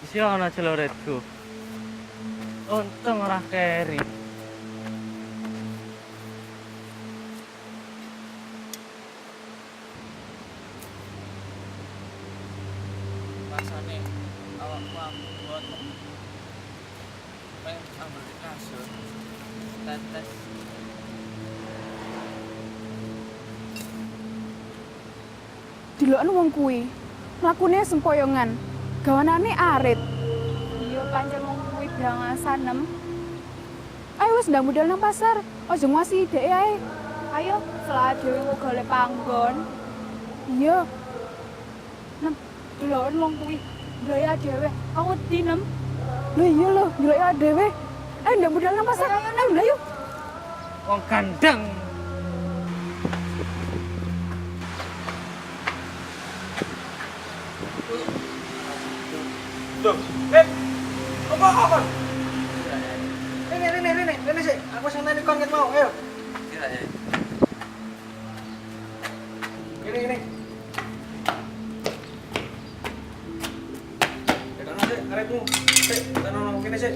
Isih ana celuritku. Untung ora keri. Rasane awakku abot. Pengen ambil di kasur. Tetes. Diloken wong kuwi. Mlakune sempoyongan. Gawanane arit. Iya pancen wong kuwi brangasan nem. Ayo wis ndang budal nang pasar. Aja ngwasi dhek ae. Ayo, selak dhewe kok golek panggon. Iya. Nem, diloken wong kuwi. Gaya dhewe. Aku wedi nem. Lho iya lho, golek dhewe. Ayo ndang budal nang pasar. Ayo, ayo. Wong kandang. Loh, apa? Ini sih. Aku seneng kon ket mau, ayo. Iya, ya. Ini. Tekan aja, arepmu. Sik, tanono kene sik.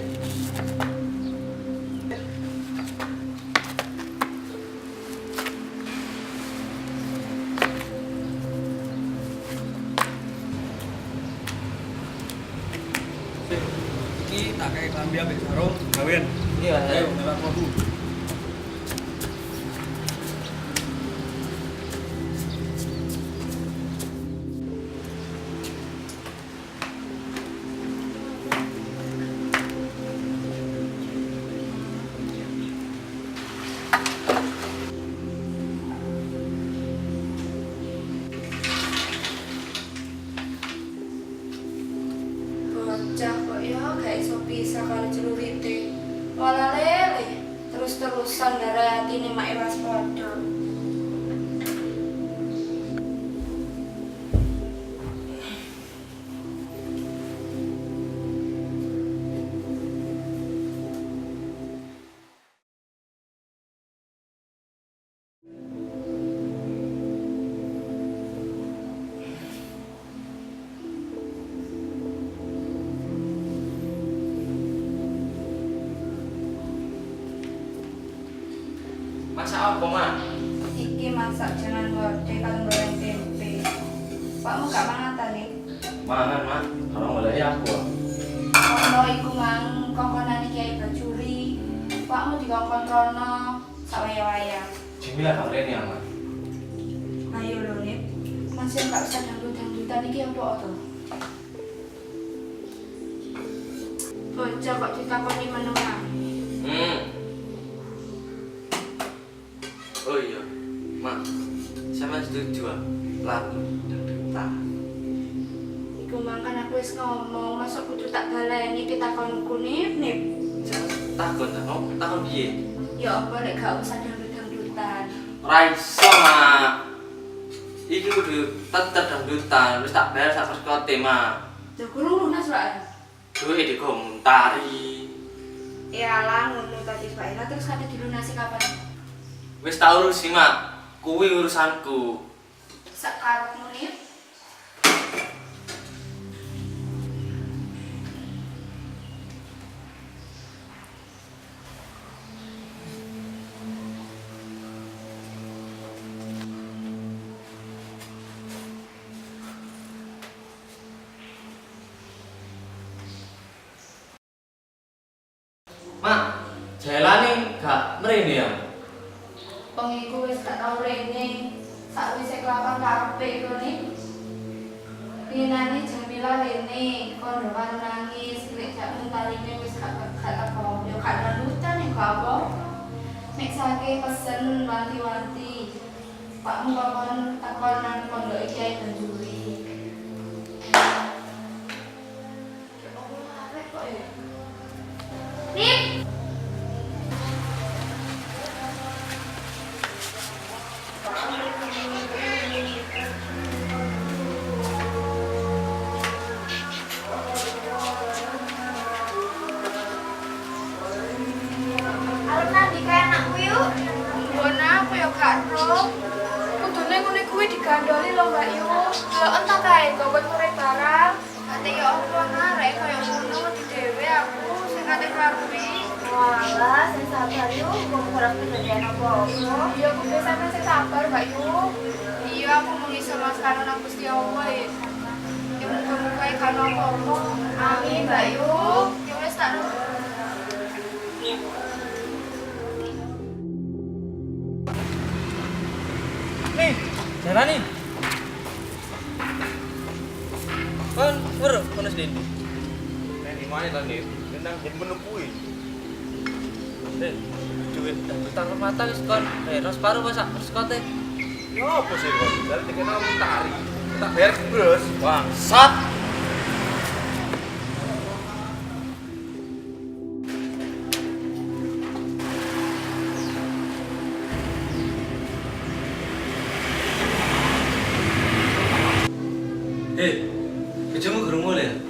Iki tak kayak klambi ambek sarung, gawean. Iya, Ayo, lewat mlebu. Bocah kok ya gak iso pisah karo celurite. Malah lele terus-terusan darah atine mak ewas padha. Masak apa, Mak? Iki masak jangan gede kan goreng tempe. Pakmu gak mangan ta nih? Mangan, Mak. Kalau mulai aku. Ono iku mang kongkonan Kiai Bajuri. Pakmu dikongkon rono sawaya-waya. Cemilan gak rene, Mak. Ayo lho Nip. Masih gak usah dangdut-dangdutan iki opo to? Bocah kok ditakoni menengah. Oh iya, Mak. Sama setuju lagu dangdutan. Iku mangkan aku wis ngomong, masuk kudu tak baleni pitakonku Nip. Takon ta, takon piye? Ya apa lek gak usah dangdut-dangdutan. Ora iso, Mak. Iki kudu tetep dangdutan, wis tak bayar sak perkote, Mak. Lho kurung lunas wae. Duwe dikomentari. Ya lah ngono tadi bayar terus kate dilunasi kapan? Wis tak urusi, Mak. Kuwi urusanku. Sakarepmu Nip. Mak, jalane gak mrene ya? Wong iku wis gak tau rene. Sakwise kelapan karepe iku Nip. Pinane Jamila rene, kono karo nangis, lek jak mentarine wis gak teko. Yo gak lanjutan ya gak apa. Nek sake pesen wanti-wanti. Pakmu kakon takon nang pondok Kiai Bajuri. Ya Allah, arek kok ya. Nip. Arep nanti kayak anakku yuk. Mbona aku ya gak ro. Kudune ngene kuwi digandoli lho Mbak Yu. Lho entah kae kok sore barang. Ate ya Allah arek koyo ngono di dhewe aku sing kate rapi. Walah, sing sabar yo kok ora kejadian apa-apa. Iya, kudu sampe sing sabar, Mbak Yu. Iya, aku mengiso Mas karo nang Gusti Allah ya. Ya muga-muga kan apa-apa. Amin, Mbak Yu. Ya wis tak Nih, jalan nih. Kan, kono sendiri. Nek di mana tadi? Nang jen menepui. Duit utang mata wis kon. Terus paru masak terus kote. Ya apa sih kok? Dari dikenal Muntari. Tak bayar bros. Bangsat. Bojomu gurung mulih.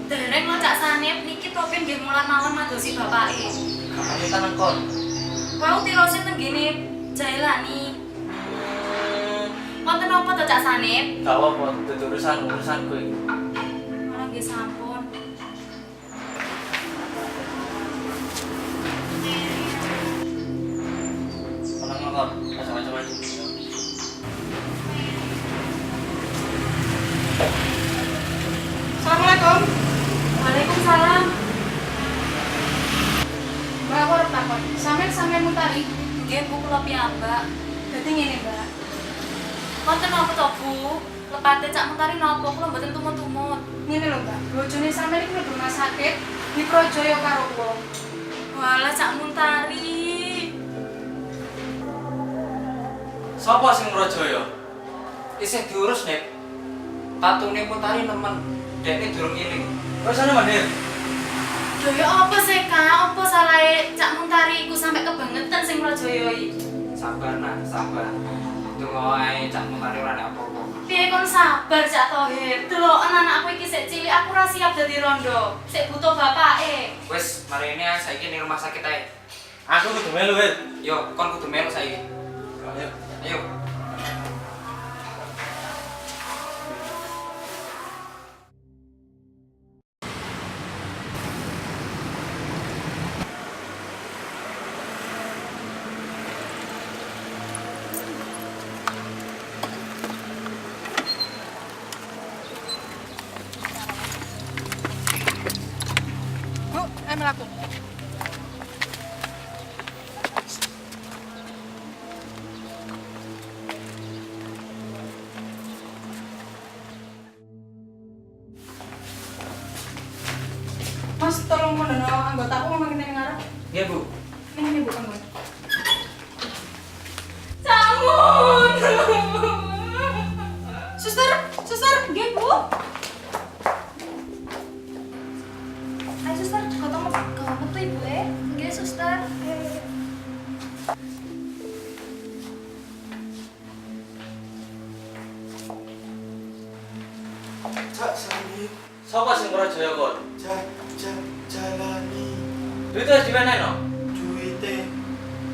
Dereng lo cak sanep niki topen nggih mulan malam madosi bapake. Kapan kita nang kon? Wau tirose teng ngene Jailani. Wonten apa to cak sanep? Gak apa-apa, itu urusan kowe. Malah nggih sampun. Orang ngokor, macam-macam. Assalamualaikum. Waalaikumsalam. Mbak aku arep takon. Sampeyan Muntari. Nggih Bu kula piyambak. Dadi ngene, Mbak. Wonten apa to Bu? Lepate cak mentari napa kula mboten tumut-tumut. Ngene lho, Mbak. Bojone sampeyan iki mlebu rumah sakit diprojoyo karo wong. Walah cak mentari. Sapa sing Mrojaya? Isih diurus, Nek. Tatune Muntari nemen. Dekne durung iling. Wis ana mandir. Lho ya apa sih Kak? Apa salahe cak mentari iku sampe kebangetan sing mrojaya iki? Sabar nak, sabar. Tunggu ae cak Muntari ora ada apa-apa. Piye kon sabar Cak Tohir? Deloken anakku iki sik cilik, aku ora siap dadi rondo. Sik butuh bapake. Wis, mari ini saiki ning rumah sakit ae. Aku kudu melu, Wit. Yo, kon kudu melu saiki. Ayo. Ayo. Bu, ayo mlaku. Mas, tolong mendono anggotaku ngomong kene ngarep. Iya, Bu. Ini Bu anggot. Samun. Suster, nggih, Bu. Ayo suster, gotong metu ibu nggih suster. Cak Sani, Sapa sing Mrojaya kon? jalani Duit wis diwenehno.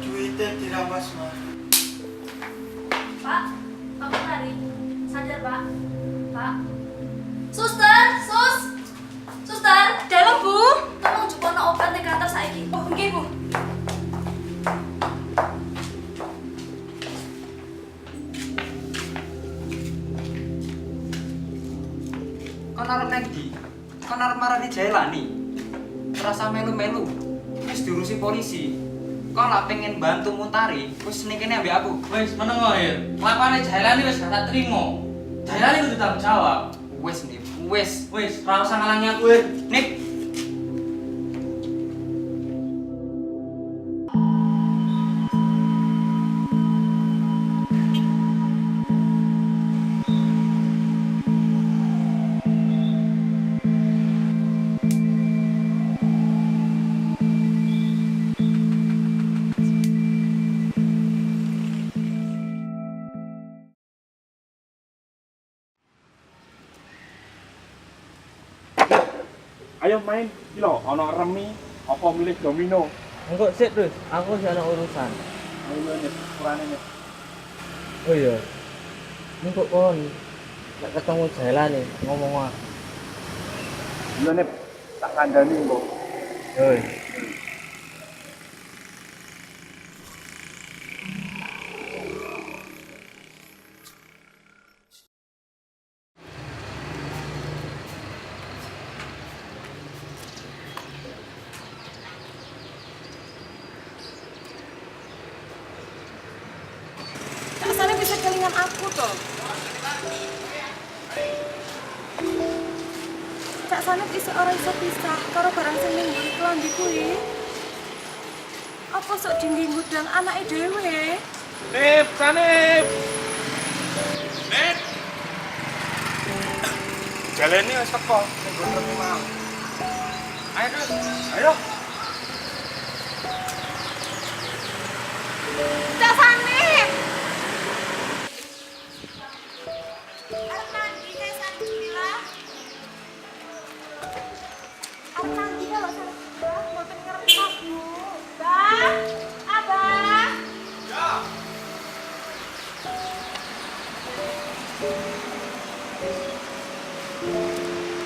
duite dirampas mah. Pak, Pak Mentari. Sadar, Pak. Pak. Suster, Suster, dalam Bu. Tolong jupono obat ning kantor saiki. Oh, nggih, Bu. Kon arep nang ndi? Kon arep marani Jailani. Terasa melu-melu. Wis diurusi polisi. Kon lak pengen bantu Muntari, wis ning kene ambek aku. Wis meneng wae. Kelakuane Jailani wis gak tak trimo. Jailani kudu tanggung jawab. Wis nih, wis. Wis, ora usah ngalangi aku, Wit. Nik, Ayo main. Iki lho, ana remi apa milih domino. Engko sik terus, aku sih ana urusan. Ayo nih, kurane nih. Oh iya. Engko kon nek ketemu Jailani ngomong wae. Iya nih, tak kandani kok. Hei. Kak Salim bisa kelingan aku toh. Kak Salim bisa orang iso pisah karo barang sing ning mburi klambi kuwi. Apa sok dinggi ngudang anake dhewe? Nip, Sanip. Nip. Jalene wis teko, ning nggon terminal. Ayo, Kak. Ayo. Kak Salim. Arep nandi Kak Salim bilang. Arep nandi kalau Salim bilang mboten ngerti kok, Bu. Bang, Abang. Ya.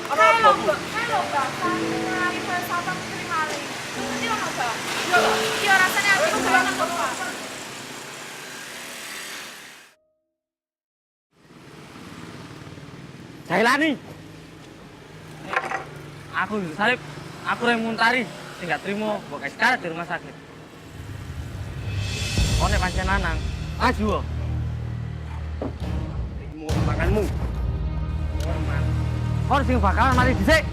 Halo, Mbak. Halo, Mbak. Salim ngali bersama Putri Mali. Nanti lo Mbak. Iya, Mbak. Iya, rasanya aku jalan kok, Mbak. Jailani. Aku Salib, aku yang muntari, sing gak trimo mbok kasih karet di rumah sakit. One pancen lanang, maju. Trimo makanmu. Hormat. Kon sing bakalan mari dhisik.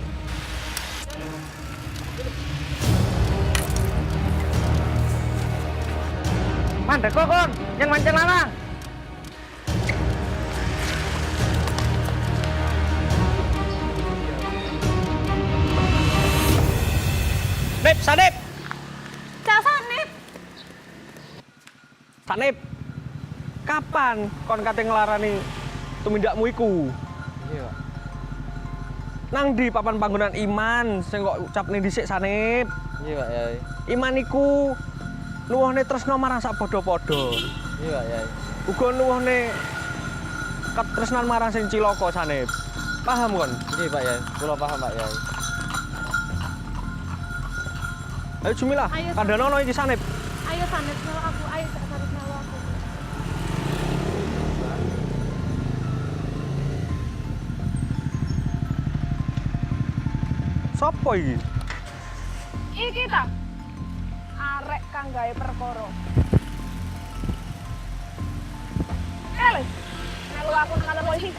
Mandek kok kon, yang pancen lanang. Nip, Sanip. Cak Sanip. Sanip. Kapan kon kate nglarani tumindakmu iku? Iya, Pak. Nang di papan panggonan iman sing kok ucapne dhisik Sanip. Iya, Pak, Yai. Iman iku nuwuhne tresna marang sak padha-padha. Iya, Pak, Yai. Uga nuwuhne ketresnan marang sing cilaka Sanip. Paham kon? Nggih, Pak, Yai. Kula paham, Pak, Yai. Ayo Jumilah, Ayo, kandhanono iki Sanip. Ayo Sanip melu aku, ayo Cak Sanip melu aku. Sopo iki? Iki ta. Arek kang gawe perkara. Melu aku nang kantor polisi.